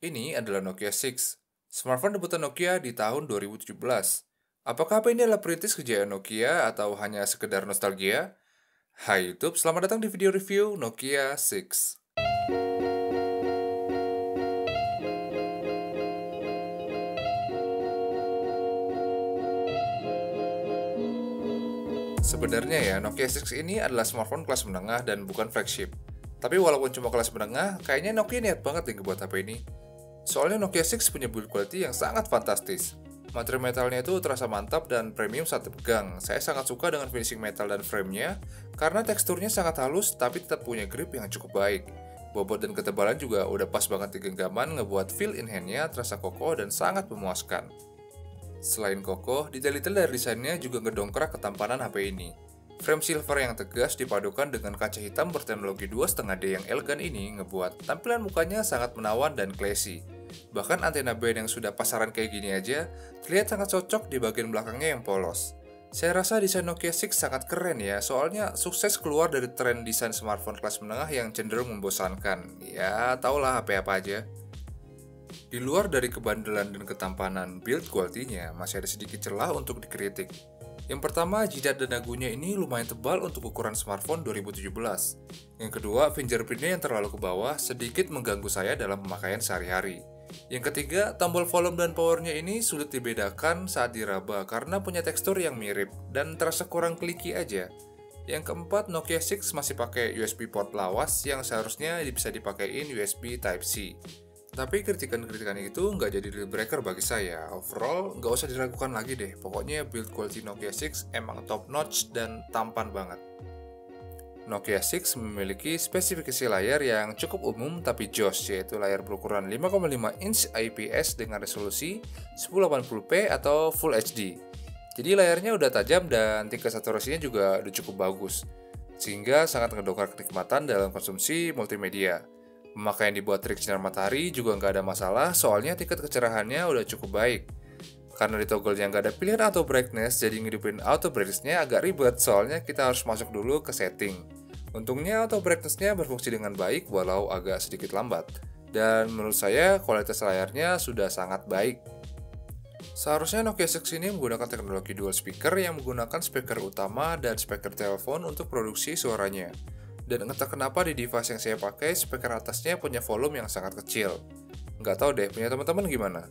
Ini adalah Nokia 6, smartphone debutan Nokia di tahun 2017. Apakah HP ini adalah perintis kejayaan Nokia atau hanya sekedar nostalgia? Hai YouTube, selamat datang di video review Nokia 6. Sebenarnya ya, Nokia 6 ini adalah smartphone kelas menengah dan bukan flagship. Tapi walaupun cuma kelas menengah, kayaknya Nokia niat banget nih ngebuat HP ini. Soalnya Nokia 6 punya build quality yang sangat fantastis. Material metalnya itu terasa mantap dan premium saat dipegang. Saya sangat suka dengan finishing metal dan framenya, karena teksturnya sangat halus tapi tetap punya grip yang cukup baik. Bobot dan ketebalan juga udah pas banget di genggaman, ngebuat feel in hand-nya terasa kokoh dan sangat memuaskan. Selain kokoh, detail-detail dari desainnya juga ngedongkrak ketampanan HP ini. Frame silver yang tegas dipadukan dengan kaca hitam berteknologi 2,5D yang elegan ini ngebuat tampilan mukanya sangat menawan dan classy. Bahkan antena band yang sudah pasaran kayak gini aja, terlihat sangat cocok di bagian belakangnya yang polos. Saya rasa desain Nokia 6 sangat keren ya, soalnya sukses keluar dari tren desain smartphone kelas menengah yang cenderung membosankan. Ya, taulah HP apa aja. Di luar dari kebandelan dan ketampanan, build quality-nya masih ada sedikit celah untuk dikritik. Yang pertama, jidat dan dagunya ini lumayan tebal untuk ukuran smartphone 2017. Yang kedua, fingerprint-nya yang terlalu ke bawah sedikit mengganggu saya dalam pemakaian sehari-hari. Yang ketiga, tombol volume dan power-nya ini sulit dibedakan saat diraba karena punya tekstur yang mirip dan terasa kurang kliki aja. Yang keempat, Nokia 6 masih pakai USB port lawas yang seharusnya bisa dipakein USB Type-C. Tapi kritikan-kritikan itu nggak jadi deal breaker bagi saya. Overall, nggak usah diragukan lagi deh. Pokoknya build quality Nokia 6 emang top notch dan tampan banget. Nokia 6 memiliki spesifikasi layar yang cukup umum tapi joss, yaitu layar berukuran 5,5 inch IPS dengan resolusi 1080p atau Full HD. Jadi layarnya udah tajam dan tingkat saturasinya juga udah cukup bagus, sehingga sangat ngedongkrak kenikmatan dalam konsumsi multimedia. Pemakaian dibuat trik sinar matahari juga nggak ada masalah, soalnya tingkat kecerahannya udah cukup baik. Karena di toggle-nya nggak ada pilihan auto brightness, jadi ngidupin auto brightness-nya agak ribet, soalnya kita harus masuk dulu ke setting. Untungnya auto brightness-nya berfungsi dengan baik walau agak sedikit lambat. Dan menurut saya kualitas layarnya sudah sangat baik. Seharusnya Nokia 6 ini menggunakan teknologi dual speaker yang menggunakan speaker utama dan speaker telepon untuk produksi suaranya. Dan entah kenapa di device yang saya pakai, speaker atasnya punya volume yang sangat kecil. Nggak tahu deh, punya teman-teman gimana?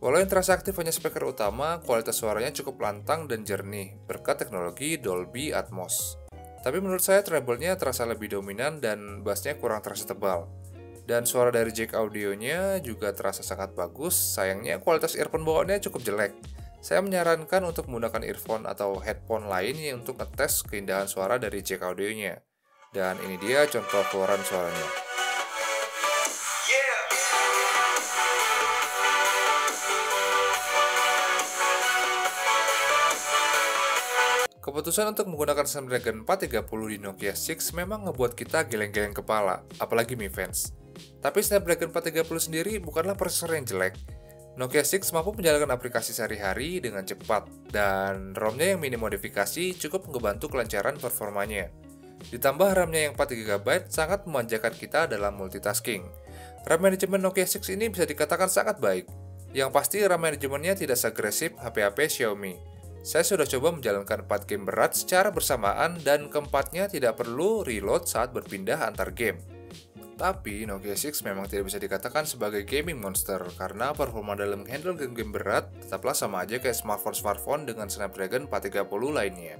Walau yang terasa aktif hanya speaker utama, kualitas suaranya cukup lantang dan jernih, berkat teknologi Dolby Atmos. Tapi menurut saya treble-nya terasa lebih dominan dan bass-nya kurang terasa tebal. Dan suara dari jack audionya juga terasa sangat bagus, sayangnya kualitas earphone bawaannya cukup jelek. Saya menyarankan untuk menggunakan earphone atau headphone lain untuk ngetes keindahan suara dari jack audionya. Dan ini dia contoh keluaran suaranya. Keputusan untuk menggunakan Snapdragon 430 di Nokia 6 memang ngebuat kita geleng-geleng kepala, apalagi Mi Fans. Tapi Snapdragon 430 sendiri bukanlah prosesor yang jelek. Nokia 6 mampu menjalankan aplikasi sehari-hari dengan cepat, dan ROM-nya yang minim modifikasi cukup ngebantu kelancaran performanya. Ditambah RAM-nya yang 4GB sangat memanjakan kita dalam multitasking. RAM manajemen Nokia 6 ini bisa dikatakan sangat baik. Yang pasti RAM manajemennya tidak seagresif HP-HP Xiaomi. Saya sudah coba menjalankan 4 game berat secara bersamaan dan keempatnya tidak perlu reload saat berpindah antar game. Tapi Nokia 6 memang tidak bisa dikatakan sebagai gaming monster karena performa dalam handle game-game berat tetaplah sama aja kayak smartphone-smartphone dengan Snapdragon 430 lainnya.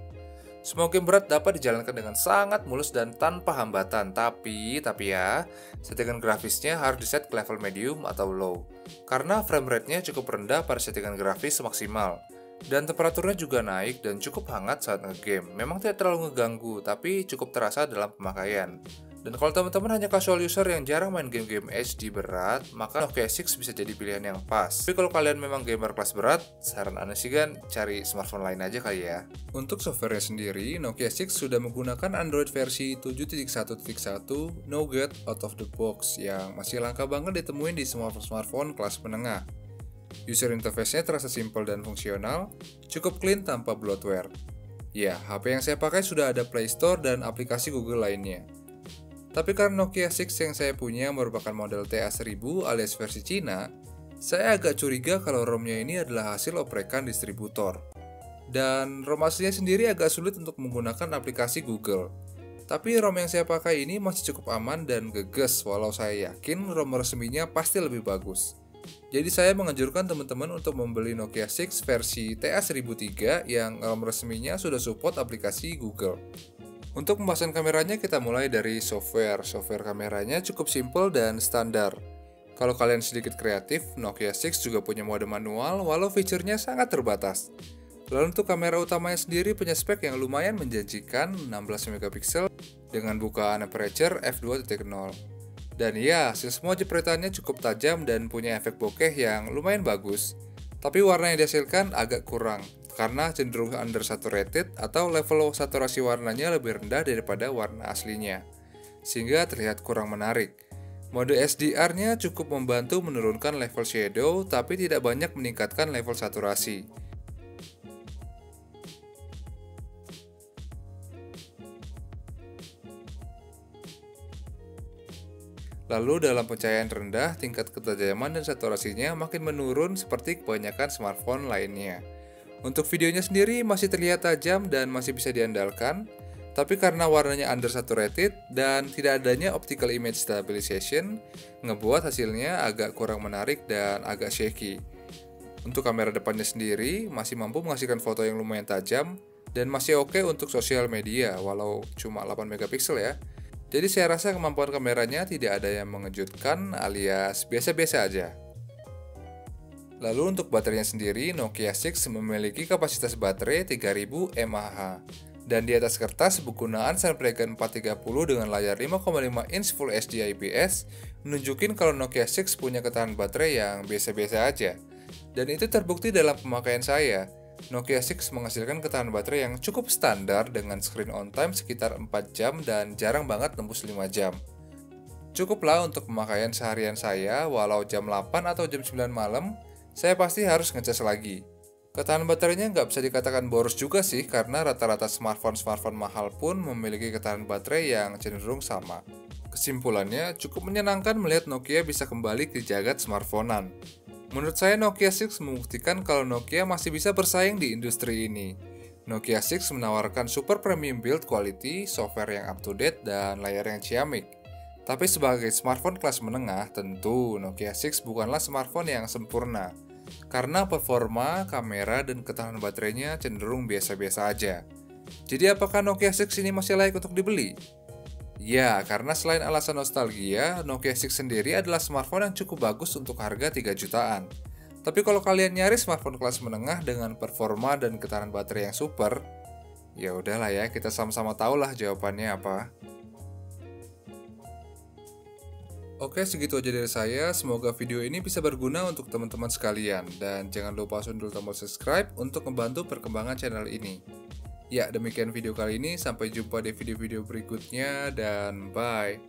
Semua game berat dapat dijalankan dengan sangat mulus dan tanpa hambatan, tapi ya, settingan grafisnya harus diset ke level medium atau low, karena frame rate-nya cukup rendah pada settingan grafis maksimal. Dan temperaturnya juga naik dan cukup hangat saat nge-game. Memang tidak terlalu ngeganggu, tapi cukup terasa dalam pemakaian. Dan kalau teman-teman hanya casual user yang jarang main game-game HD berat, maka Nokia 6 bisa jadi pilihan yang pas. Tapi kalau kalian memang gamer kelas berat, saran aneh sih kan, cari smartphone lain aja kali ya. Untuk software sendiri, Nokia 6 sudah menggunakan Android versi 7.1.1 Nougat out of the box yang masih langka banget ditemuin di semua smartphone kelas menengah. User interface-nya terasa simpel dan fungsional, cukup clean tanpa bloatware. Ya, HP yang saya pakai sudah ada Play Store dan aplikasi Google lainnya. Tapi karena Nokia 6 yang saya punya merupakan model TA1000 alias versi Cina, saya agak curiga kalau ROM-nya ini adalah hasil oprekan distributor. Dan ROM aslinya sendiri agak sulit untuk menggunakan aplikasi Google. Tapi ROM yang saya pakai ini masih cukup aman dan geges, walau saya yakin ROM resminya pasti lebih bagus. Jadi saya menganjurkan teman-teman untuk membeli Nokia 6 versi TA1003 yang ROM resminya sudah support aplikasi Google. Untuk pembahasan kameranya kita mulai dari software. Software kameranya cukup simple dan standar. Kalau kalian sedikit kreatif, Nokia 6 juga punya mode manual walau fiturnya sangat terbatas. Lalu untuk kamera utamanya sendiri punya spek yang lumayan menjanjikan, 16 megapiksel dengan bukaan aperture f2.0. Dan ya, hasil semua jepretannya cukup tajam dan punya efek bokeh yang lumayan bagus. Tapi warna yang dihasilkan agak kurang, karena cenderung undersaturated atau level saturasi warnanya lebih rendah daripada warna aslinya, sehingga terlihat kurang menarik. Mode SDR-nya cukup membantu menurunkan level shadow, tapi tidak banyak meningkatkan level saturasi. Lalu dalam pencahayaan rendah, tingkat ketajaman dan saturasinya makin menurun seperti kebanyakan smartphone lainnya. Untuk videonya sendiri masih terlihat tajam dan masih bisa diandalkan, tapi karena warnanya undersaturated dan tidak adanya optical image stabilization, ngebuat hasilnya agak kurang menarik dan agak shaky. Untuk kamera depannya sendiri masih mampu menghasilkan foto yang lumayan tajam dan masih oke untuk sosial media walau cuma 8 megapiksel ya. Jadi saya rasa kemampuan kameranya tidak ada yang mengejutkan alias biasa-biasa aja. Lalu untuk baterainya sendiri, Nokia 6 memiliki kapasitas baterai 3000 mAh. Dan di atas kertas, penggunaan Snapdragon 430 dengan layar 5,5 inch Full HD IPS menunjukin kalau Nokia 6 punya ketahanan baterai yang biasa-biasa aja. Dan itu terbukti dalam pemakaian saya. Nokia 6 menghasilkan ketahanan baterai yang cukup standar dengan screen on time sekitar 4 jam dan jarang banget tembus 5 jam. Cukuplah untuk pemakaian seharian saya, walau jam 8 atau jam 9 malam, saya pasti harus ngecas lagi. Ketahanan baterainya nggak bisa dikatakan boros juga sih, karena rata-rata smartphone mahal pun memiliki ketahanan baterai yang cenderung sama. Kesimpulannya, cukup menyenangkan melihat Nokia bisa kembali ke jagat smartphonean. Menurut saya Nokia 6 membuktikan kalau Nokia masih bisa bersaing di industri ini. Nokia 6 menawarkan super premium build quality, software yang up to date, dan layar yang ciamik. Tapi sebagai smartphone kelas menengah, tentu Nokia 6 bukanlah smartphone yang sempurna. Karena performa, kamera, dan ketahanan baterainya cenderung biasa-biasa aja. Jadi apakah Nokia 6 ini masih layak untuk dibeli? Ya, karena selain alasan nostalgia, Nokia 6 sendiri adalah smartphone yang cukup bagus untuk harga 3 jutaan. Tapi kalau kalian nyari smartphone kelas menengah dengan performa dan ketahanan baterai yang super, ya udahlah ya, kita sama-sama tahu lah jawabannya apa. Oke, segitu aja dari saya. Semoga video ini bisa berguna untuk teman-teman sekalian. Dan jangan lupa sundul tombol subscribe untuk membantu perkembangan channel ini. Ya, demikian video kali ini. Sampai jumpa di video-video berikutnya dan bye.